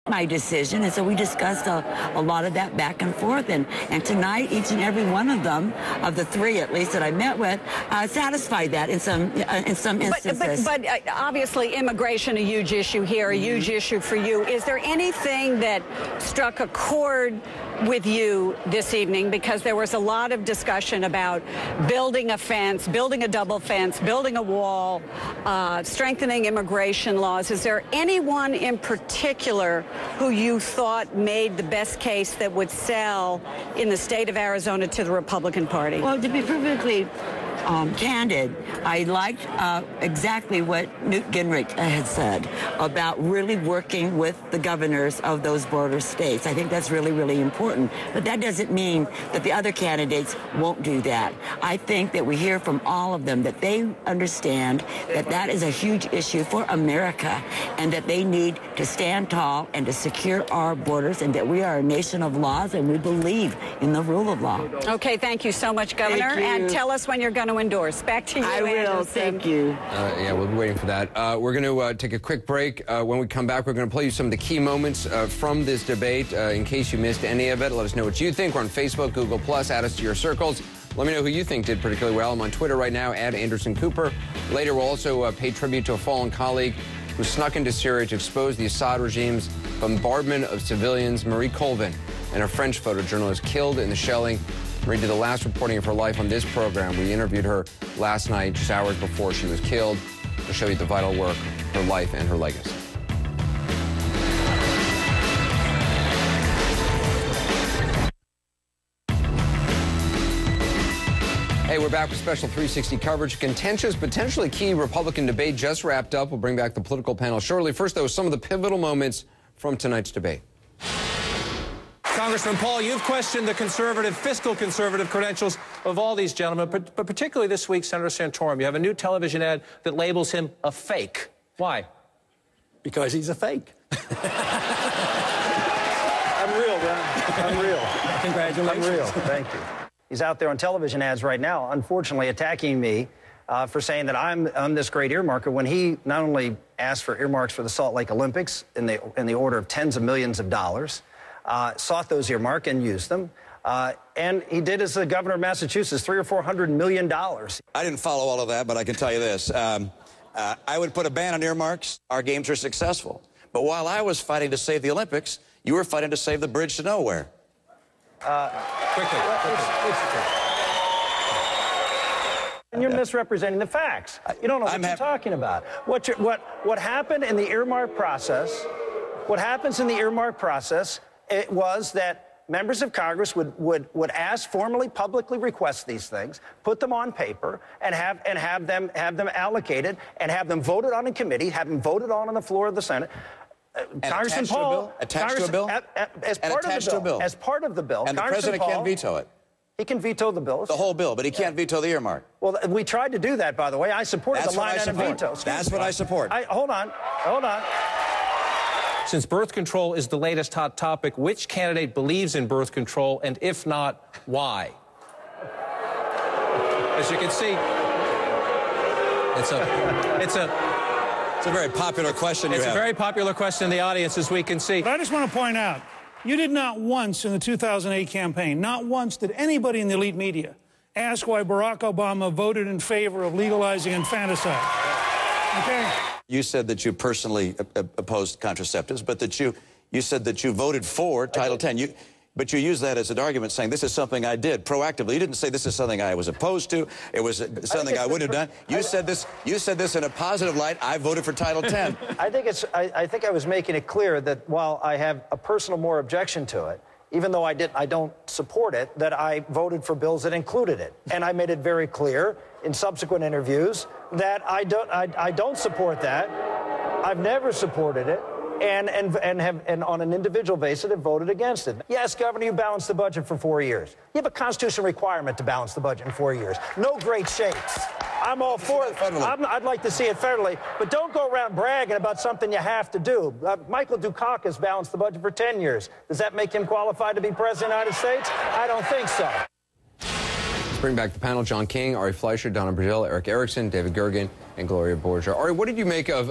my decision, and so we discussed a lot of that back and forth, and tonight each and every one of them, of the three at least that I met with, satisfied that in some instances. But obviously immigration a huge issue here, a huge issue for you. Is there anything that struck a chord with you this evening? Because there was a lot of discussion about building a fence, building a double fence, building a wall, strengthening immigration laws. Is there anyone in particular who you thought made the best case that would sell in the state of Arizona to the Republican Party? Well, to be perfectly candid, I liked exactly what Newt Gingrich had said about really working with the governors of those border states. I think that's really, really important. But that doesn't mean that the other candidates won't do that. I think that we hear from all of them that they understand that that is a huge issue for America and that they need to stand tall and to secure our borders, and that we are a nation of laws and we believe in the rule of law. Okay, thank you so much, Governor. And tell us when you're going to endorse. Back to you, I will. Anderson. Thank you. Yeah, we'll be waiting for that. We're going to take a quick break. When we come back, we're going to play you some of the key moments from this debate. In case you missed any of it, let us know what you think. We're on Facebook, Google+, add us to your circles. Let me know who you think did particularly well. I'm on Twitter right now, @AndersonCooper. Later, we'll also pay tribute to a fallen colleague who snuck into Syria to expose the Assad regime's bombardment of civilians. Marie Colvin, and a French photojournalist killed in the shelling. Marie did the last reporting of her life on this program. We interviewed her last night, just hours before she was killed, to show you the vital work, her life, and her legacy. Hey, we're back with special 360 coverage. Contentious, potentially key Republican debate just wrapped up. We'll bring back the political panel shortly. First, though, some of the pivotal moments from tonight's debate. Congressman Paul, you've questioned the fiscal conservative credentials of all these gentlemen, but particularly this week, Senator Santorum. You have a new television ad that labels him a fake. Why? Because he's a fake. I'm real, man. I'm real. Congratulations. I'm real. Thank you. He's out there on television ads right now, unfortunately attacking me for saying that I'm this great earmarker, when he not only asked for earmarks for the Salt Lake Olympics in the order of tens of millions of dollars, sought those earmarks and used them. And he did, as the governor of Massachusetts, $300 or $400 million. I didn't follow all of that, but I can tell you this. I would put a ban on earmarks. Our games are successful. But while I was fighting to save the Olympics, you were fighting to save the bridge to nowhere. Quickly. And you're misrepresenting the facts. You don't know what you're talking about. What happened in the earmark process, it was that members of Congress would ask, formally, publicly request these things, put them on paper, and have them allocated, and have them voted on in committee, have them voted on the floor of the Senate. Congressman Paul, attached to a bill? As part of the bill. And the president can't veto it. He can veto the bill. The whole bill, but he can't veto the earmark. Well, we tried to do that, by the way. I supported the line item veto. That's what I support. Hold on. Since birth control is the latest hot topic, which candidate believes in birth control, and if not, why? As you can see, it's a very popular question. It's a very popular question in the audience, as we can see. But I just want to point out, you did not once in the 2008 campaign, not once did anybody in the elite media ask why Barack Obama voted in favor of legalizing infanticide. Okay? You said that you personally opposed contraceptives, but that you said that you voted for Title X. But you used that as an argument, saying this is something I did proactively. You didn't say this is something I was opposed to. It was something I would have done. You said this in a positive light. I voted for Title X. I think I was making it clear that while I have a personal more objection to it, even though I don't support it, that I voted for bills that included it. And I made it very clear in subsequent interviews that I don't support that. I've never supported it. And on an individual basis have voted against it. Yes, Governor, you balanced the budget for 4 years. You have a constitutional requirement to balance the budget in 4 years. No great shakes. I'm all for it. I'd like to see it federally, but don't go around bragging about something you have to do. Michael Dukakis balanced the budget for 10 years. Does that make him qualified to be president of the United States? I don't think so. Let's bring back the panel. John King, Ari Fleischer, Donna Brazil, Eric Erickson, David Gergen, and Gloria Borgia. Ari, what did you make of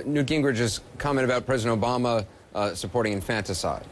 Newt Gingrich's comment about President Obama supporting infanticide?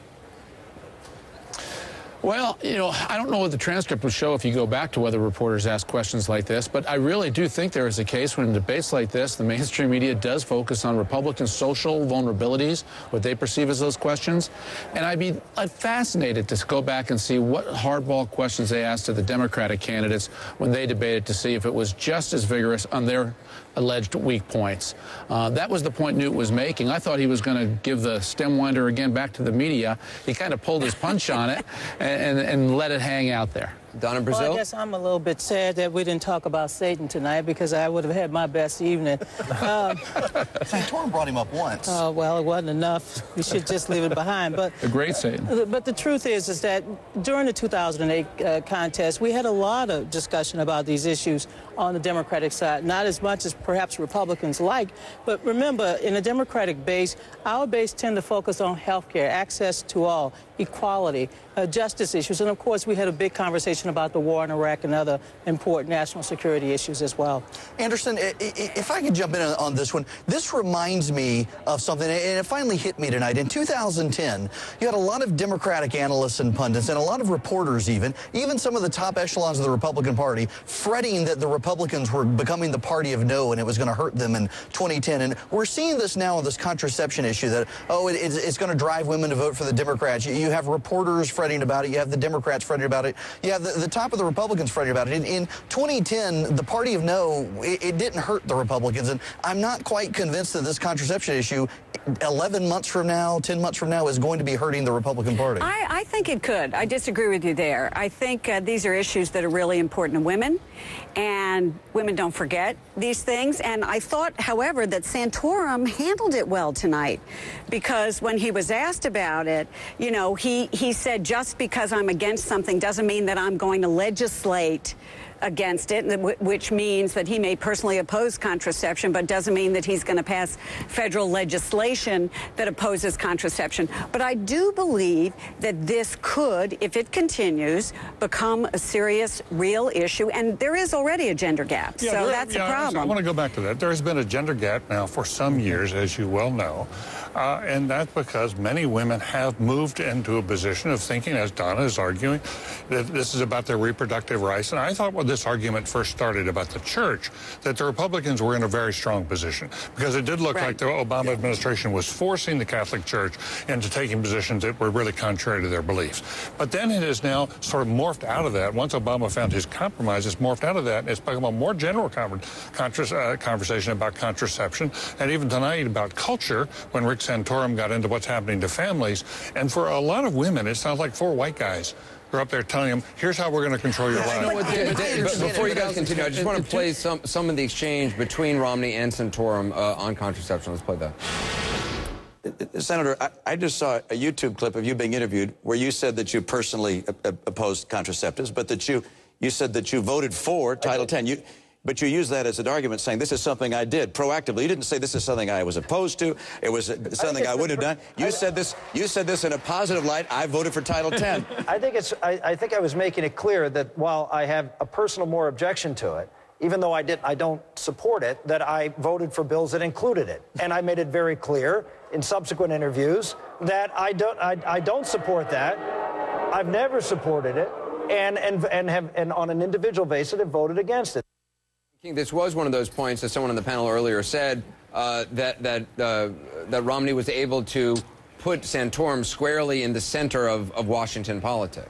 Well, you know, I don't know what the transcript would show if you go back to whether reporters ask questions like this, but I really do think there is a case when in debates like this, the mainstream media does focus on Republican social vulnerabilities, what they perceive as those questions. And I'd be fascinated to go back and see what hardball questions they asked to the Democratic candidates when they debated to see if it was just as vigorous on their alleged weak points. That was the point Newt was making. I thought he was going to give the stem winder again back to the media. He kind of pulled his punch on it and let it hang out there. Donna Brazil? Well, I guess I'm a little bit sad that we didn't talk about Satan tonight because I would have had my best evening. Santorum brought him up once. Oh, well, it wasn't enough. We should just leave it behind. But a great Satan. But the truth is that during the 2008 contest, we had a lot of discussion about these issues on the Democratic side, not as much as perhaps Republicans like. But remember, in the Democratic base, our base tend to focus on health care, access to all, equality, justice issues. And, of course, we had a big conversation about the war in Iraq and other important national security issues as well. Anderson, if I could jump in on this one, this reminds me of something, and it finally hit me tonight. In 2010, you had a lot of Democratic analysts and pundits, and a lot of reporters even some of the top echelons of the Republican Party, fretting that the Republicans were becoming the party of no and it was going to hurt them in 2010. And we're seeing this now on this contraception issue that, oh, it's going to drive women to vote for the Democrats. You have reporters fretting about it. You have the Democrats fretting about it. You have the top of the Republicans fretting about it. In 2010, the party of no, it didn't hurt the Republicans. And I'm not quite convinced that this contraception issue 11 months from now, 10 months from now, is going to be hurting the Republican Party. I think it could. I disagree with you there. I think these are issues that are really important to women, and women don't forget these things. And I thought, however, that Santorum handled it well tonight, because when he was asked about it, you know, he said, just because I'm against something doesn't mean that I'm going to legislate against it, which means that he may personally oppose contraception, but doesn't mean that he's going to pass federal legislation that opposes contraception. But I do believe that this could, if it continues, become a serious, real issue. And there is already a gender gap, so that's a problem. I want to go back to that. There has been a gender gap now for some years, as you well know. And that's because many women have moved into a position of thinking, as Donna is arguing, that this is about their reproductive rights. And I thought when this argument first started about the church, that the Republicans were in a very strong position, because it did look like the Obama administration was forcing the Catholic Church into taking positions that were really contrary to their beliefs. But then it is now sort of morphed out of that. Once Obama found his compromise, it's morphed out of that, and it's become a more general conversation about contraception, and even tonight about culture, when Rick Santorum got into what's happening to families. And for a lot of women, it sounds like four white guys who are up there telling them, here's how we're going to control your life. You know what, before you guys continue, I just want to play some of the exchange between Romney and Santorum on contraception. Let's play that. Senator, I just saw a YouTube clip of you being interviewed where you said that you personally opposed contraceptives, but that you said that you voted for Title X. But you use that as an argument, saying this is something I did proactively. You didn't say this is something I was opposed to. It was something I wouldn't have done. You said this in a positive light. I voted for Title X. I think I was making it clear that while I have a personal more objection to it, even though I don't support it, that I voted for bills that included it. And I made it very clear in subsequent interviews that I don't support that. I've never supported it, and on an individual basis have voted against it. This was one of those points, as someone on the panel earlier said, that Romney was able to put Santorum squarely in the center of Washington politics.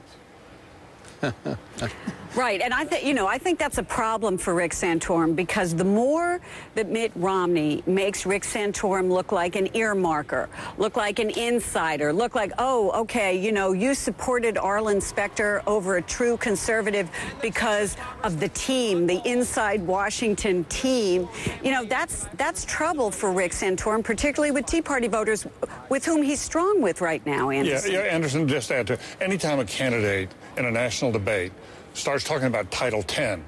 Right, and I think that's a problem for Rick Santorum, because the more that Mitt Romney makes Rick Santorum look like an earmarker, look like an insider, look like, oh, okay, you know, you supported Arlen Specter over a true conservative because of the team, the inside Washington team. You know, that's trouble for Rick Santorum, particularly with Tea Party voters with whom he's strong with right now, Anderson. Yeah, Anderson, just to add to, anytime a candidate in a national debate starts talking about Title X,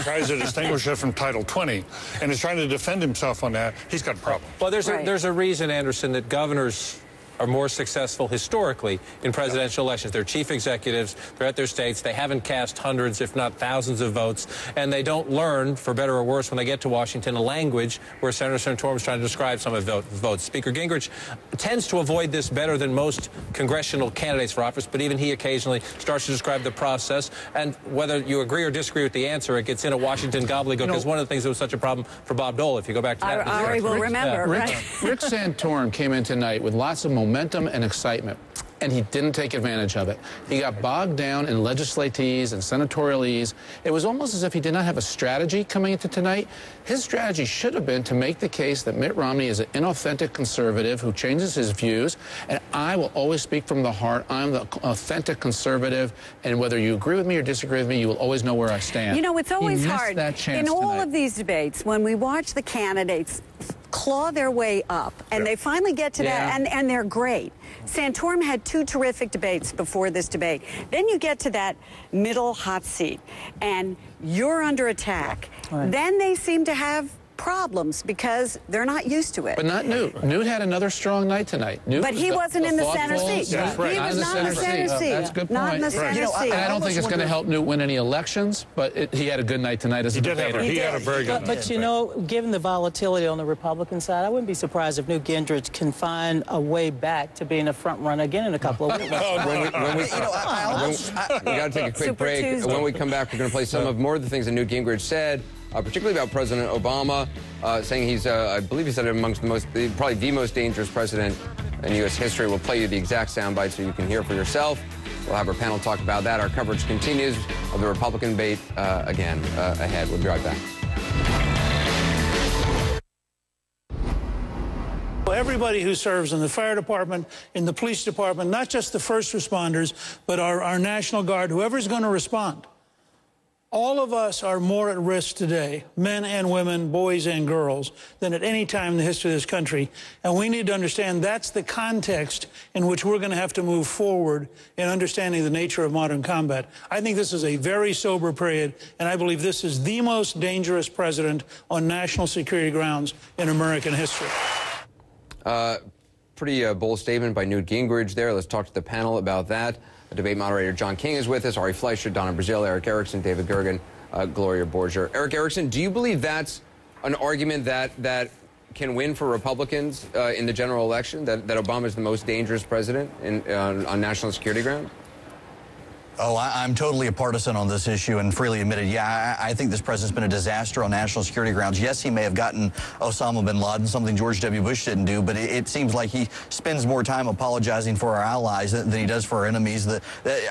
tries to distinguish it from Title 20, and is trying to defend himself on that, he's got a problem. Well, there's a reason, Anderson, that governors are more successful historically in presidential elections. They're chief executives, they're at their states, they haven't cast hundreds, if not thousands of votes, and they don't learn, for better or worse, when they get to Washington, a language where Senator Santorum is trying to describe some of the votes. Speaker Gingrich tends to avoid this better than most congressional candidates for office, but even he occasionally starts to describe the process, and whether you agree or disagree with the answer, it gets in a Washington gobbledygook. Because one of the things that was such a problem for Bob Dole, if you go back to that. Ari will remember. Rick Santorum came in tonight with lots of momentum and excitement, and he didn't take advantage of it. He got bogged down in legislatees and senatorialese. It was almost as if he did not have a strategy coming into tonight. His strategy should have been to make the case that Mitt Romney is an inauthentic conservative who changes his views, and I will always speak from the heart. I'm the authentic conservative, and whether you agree with me or disagree with me, you will always know where I stand. You know, it's always hard. In all tonight. of these debates, when we watch the candidates claw their way up, and they finally get to that, and they're great. Santorum had 2 terrific debates before this debate. Then you get to that middle hot seat, and you're under attack. Right. Then they seem to have problems because they're not used to it. But not Newt. Newt had another strong night tonight. But he wasn't in the center seat. That's right. He was not in the center seat. That's a good point. Not in the center seat. And I don't think it's going to help Newt win any elections, but he had a good night tonight as a debater. He had a very good night. But you know, given the volatility on the Republican side, I wouldn't be surprised if Newt Gingrich can find a way back to being a front runner again in a couple of weeks. We got to take a quick break. Tuesday. When we come back, we're going to play some of more of the things that Newt Gingrich said, particularly about President Obama, saying he's, I believe he said, amongst the most, probably the most dangerous president in U.S. history. We'll play you the exact soundbite so you can hear for yourself. We'll have our panel talk about that. Our coverage continues of the Republican debate again ahead. We'll be right back. Everybody who serves in the fire department, in the police department, not just the first responders, but our National Guard, whoever's going to respond. All of us are more at risk today, men and women, boys and girls, than at any time in the history of this country. And we need to understand that's the context in which we're going to have to move forward in understanding the nature of modern combat. I think this is a very sober period, and I believe this is the most dangerous president on national security grounds in American history. Pretty bold statement by Newt Gingrich there. Let's talk to the panel about that. Debate moderator John King is with us, Ari Fleischer, Donna Brazile, Eric Erickson, David Gergen, Gloria Borger. Eric Erickson, do you believe that's an argument that can win for Republicans in the general election, that Obama is the most dangerous president on national security ground? Oh, I'm totally a partisan on this issue and freely admitted, yeah, I think this president's been a disaster on national security grounds. Yes, he may have gotten Osama bin Laden, something George W. Bush didn't do, but it seems like he spends more time apologizing for our allies than he does for our enemies.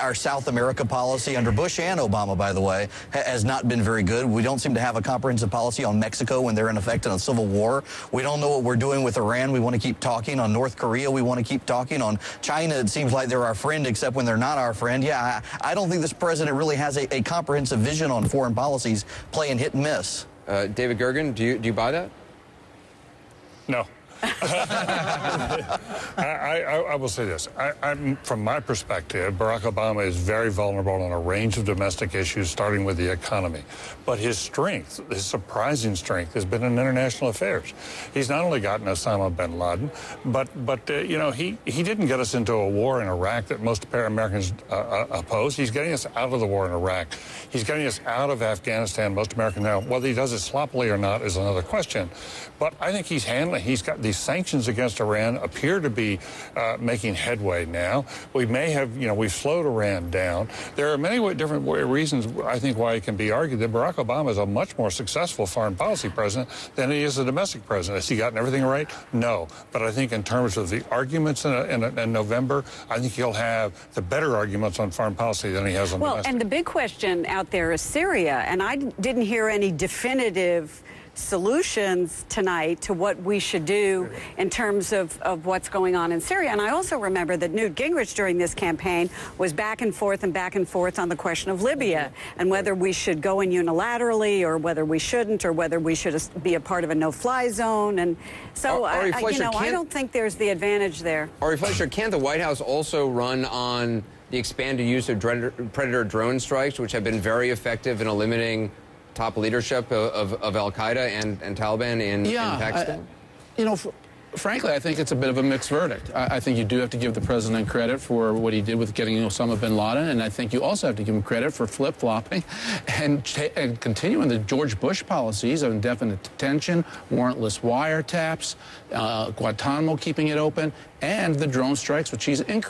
Our South America policy under Bush and Obama, by the way, has not been very good. We don't seem to have a comprehensive policy on Mexico when they're in effect in a civil war. We don't know what we're doing with Iran. We want to keep talking on North Korea. We want to keep talking on China. It seems like they're our friend, except when they're not our friend. Yeah, I don't think this president really has a comprehensive vision on foreign policies, playing hit and miss. David Gergen, do you buy that? No. I will say this. From my perspective, Barack Obama is very vulnerable on a range of domestic issues, starting with the economy. But his strength, his surprising strength, has been in international affairs. He's not only gotten Osama bin Laden, but you know, he didn't get us into a war in Iraq that most Americans oppose. He's getting us out of the war in Iraq. He's getting us out of Afghanistan. Most Americans now, whether he does it sloppily or not is another question. But I think he's got these sanctions against Iran appear to be making headway now. We may have, you know, we've slowed Iran down. There are many different reasons, I think, why it can be argued that Barack Obama is a much more successful foreign policy president than he is a domestic president. Has he gotten everything right? No. But I think in terms of the arguments in November, I think he'll have the better arguments on foreign policy than he has on domestic. Well, and the big question out there is Syria, and I didn't hear any definitive solutions tonight to what we should do in terms of what's going on in Syria. And I also remember that Newt Gingrich during this campaign was back and forth on the question of Libya and whether we should go in unilaterally or whether we shouldn't, or whether we should be a part of a no-fly zone. And so, I don't think there's the advantage there. Ari Fleischer, can't the White House also run on the expanded use of Predator drone strikes, which have been very effective in eliminating top leadership of al-Qaeda and Taliban in Pakistan? You know, frankly, I think it's a bit of a mixed verdict. I think you do have to give the president credit for what he did with getting Osama bin Laden, and I think you also have to give him credit for flip-flopping and continuing the George Bush policies of indefinite detention, warrantless wiretaps, Guantanamo keeping it open, and the drone strikes, which he's increased.